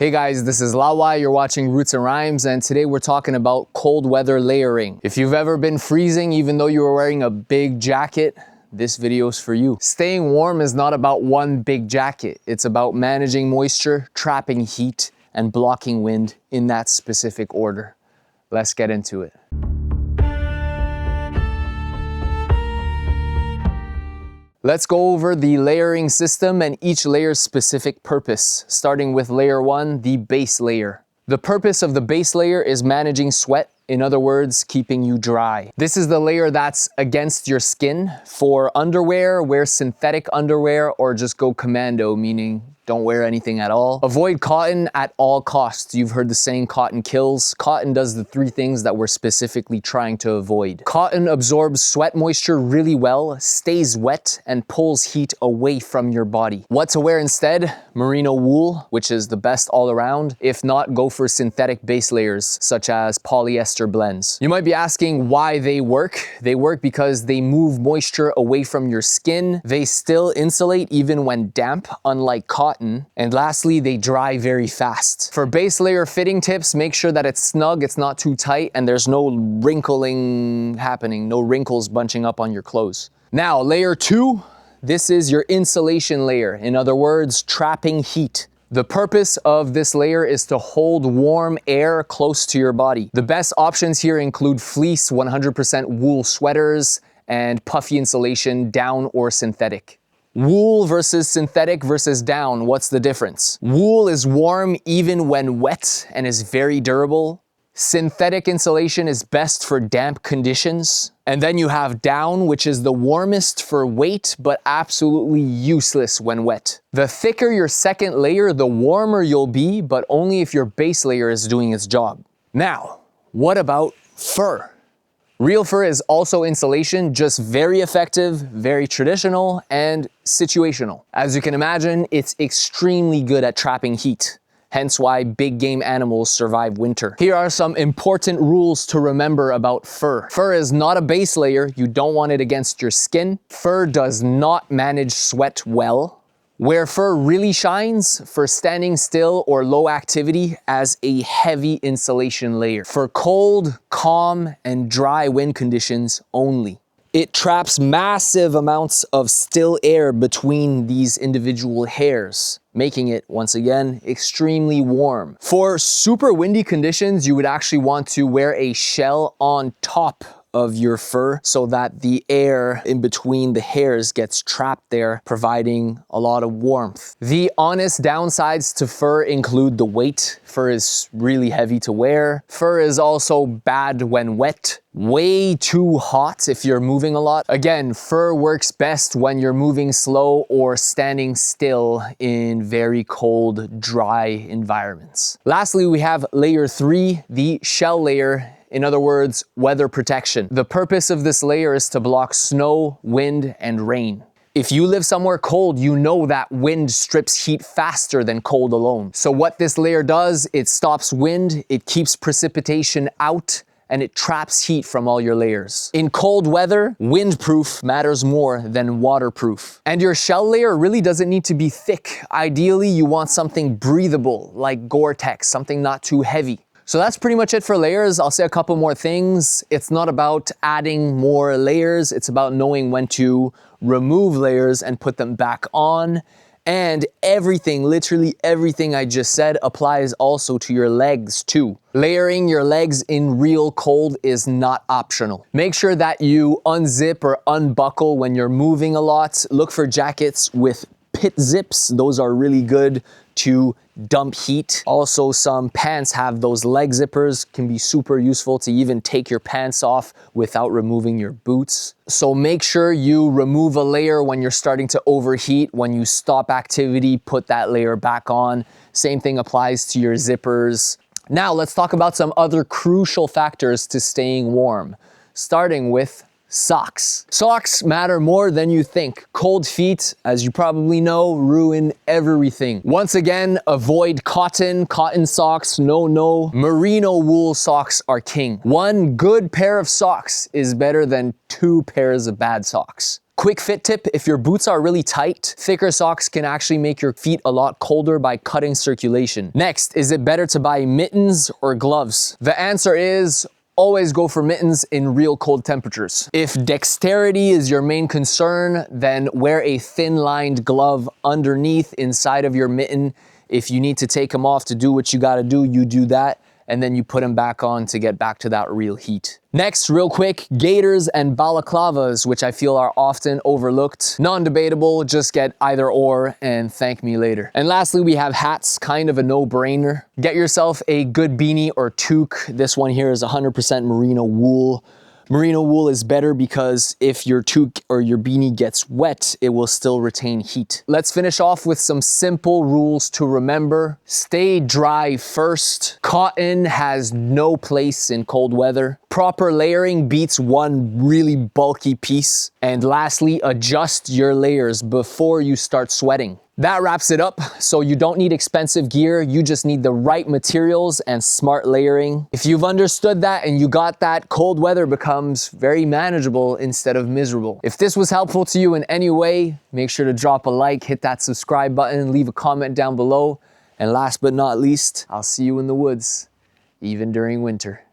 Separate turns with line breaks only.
Hey guys, this is Lawa, you're watching Roots and Rhymes, and today we're talking about cold weather layering. If you've ever been freezing even though you were wearing a big jacket, this video's for you. Staying warm is not about one big jacket. It's about managing moisture, trapping heat, and blocking wind in that specific order. Let's get into it. Let's go over the layering system and each layer's specific purpose, starting with layer 1, the base layer. The purpose of the base layer is managing sweat, in other words, keeping you dry. This is the layer that's against your skin. For underwear, wear synthetic underwear or just go commando, meaning don't wear anything at all. Avoid cotton at all costs. You've heard the saying cotton kills. Cotton does the 3 things that we're specifically trying to avoid. Cotton absorbs sweat moisture really well, stays wet, and pulls heat away from your body. What to wear instead? Merino wool, which is the best all around. If not, go for synthetic base layers, such as polyester blends. You might be asking why they work. They work because they move moisture away from your skin. They still insulate even when damp, unlike cotton. And lastly, they dry very fast. For base layer fitting tips, make sure that it's snug, it's not too tight, and there's no wrinkling happening, no wrinkles bunching up on your clothes. Now, layer 2, this is your insulation layer. In other words, trapping heat. The purpose of this layer is to hold warm air close to your body. The best options here include fleece, 100% wool sweaters, and puffy insulation, down or synthetic. Wool versus synthetic versus down, what's the difference? Wool is warm even when wet and is very durable. Synthetic insulation is best for damp conditions. And then you have down, which is the warmest for weight, but absolutely useless when wet. The thicker your second layer, the warmer you'll be, but only if your base layer is doing its job. Now, what about fur? Real fur is also insulation, just very effective, very traditional, and situational. As you can imagine, it's extremely good at trapping heat, hence why big game animals survive winter. Here are some important rules to remember about fur. Fur is not a base layer, you don't want it against your skin. Fur does not manage sweat well. Where fur really shines, for standing still or low activity as a heavy insulation layer. For cold, calm, and dry wind conditions only. It traps massive amounts of still air between these individual hairs, making it, once again, extremely warm. For super windy conditions, you would actually want to wear a shell on top of your fur so that the air in between the hairs gets trapped there, providing a lot of warmth. The honest downsides to fur include the weight. Fur is really heavy to wear. Fur is also bad when wet. Way too hot if you're moving a lot. Again, fur works best when you're moving slow or standing still in very cold, dry environments. Lastly, we have layer 3, the shell layer. In other words, weather protection. The purpose of this layer is to block snow, wind, and rain. If you live somewhere cold, you know that wind strips heat faster than cold alone. So what this layer does, it stops wind, it keeps precipitation out, and it traps heat from all your layers. In cold weather, windproof matters more than waterproof. And your shell layer really doesn't need to be thick. Ideally, you want something breathable, like Gore-Tex, something not too heavy. So that's pretty much it for layers. I'll say a couple more things. It's not about adding more layers. It's about knowing when to remove layers and put them back on. And everything, literally everything I just said applies also to your legs too. Layering your legs in real cold is not optional. Make sure that you unzip or unbuckle when you're moving a lot. Look for jackets with pit zips. Those are really good to dump heat. Also, some pants have those leg zippers, can be super useful to even take your pants off without removing your boots. So make sure you remove a layer when you're starting to overheat. When you stop activity, put that layer back on. Same thing applies to your zippers. Now let's talk about some other crucial factors to staying warm, starting with socks. Socks matter more than you think. Cold feet, as you probably know, ruin everything. Once again, avoid cotton socks, no. Merino wool socks are king. One good pair of socks is better than 2 pairs of bad socks. Quick fit tip, if your boots are really tight, thicker socks can actually make your feet a lot colder by cutting circulation. Next, is it better to buy mittens or gloves? The answer is always go for mittens in real cold temperatures. If dexterity is your main concern, then wear a thin-lined glove underneath inside of your mitten. If you need to take them off to do what you gotta do, you do that, and then you put them back on to get back to that real heat. Next, real quick, gaiters and balaclavas, which I feel are often overlooked. Non-debatable, just get either or and thank me later. And lastly, we have hats, kind of a no-brainer. Get yourself a good beanie or toque. This one here is 100% merino wool. Merino wool is better because if your toque or your beanie gets wet, it will still retain heat. Let's finish off with some simple rules to remember. Stay dry first. Cotton has no place in cold weather. Proper layering beats one really bulky piece. And lastly, adjust your layers before you start sweating. That wraps it up. So you don't need expensive gear, you just need the right materials and smart layering. If you've understood that and you got that, cold weather becomes very manageable instead of miserable. If this was helpful to you in any way, make sure to drop a like, hit that subscribe button, leave a comment down below. And last but not least, I'll see you in the woods, even during winter.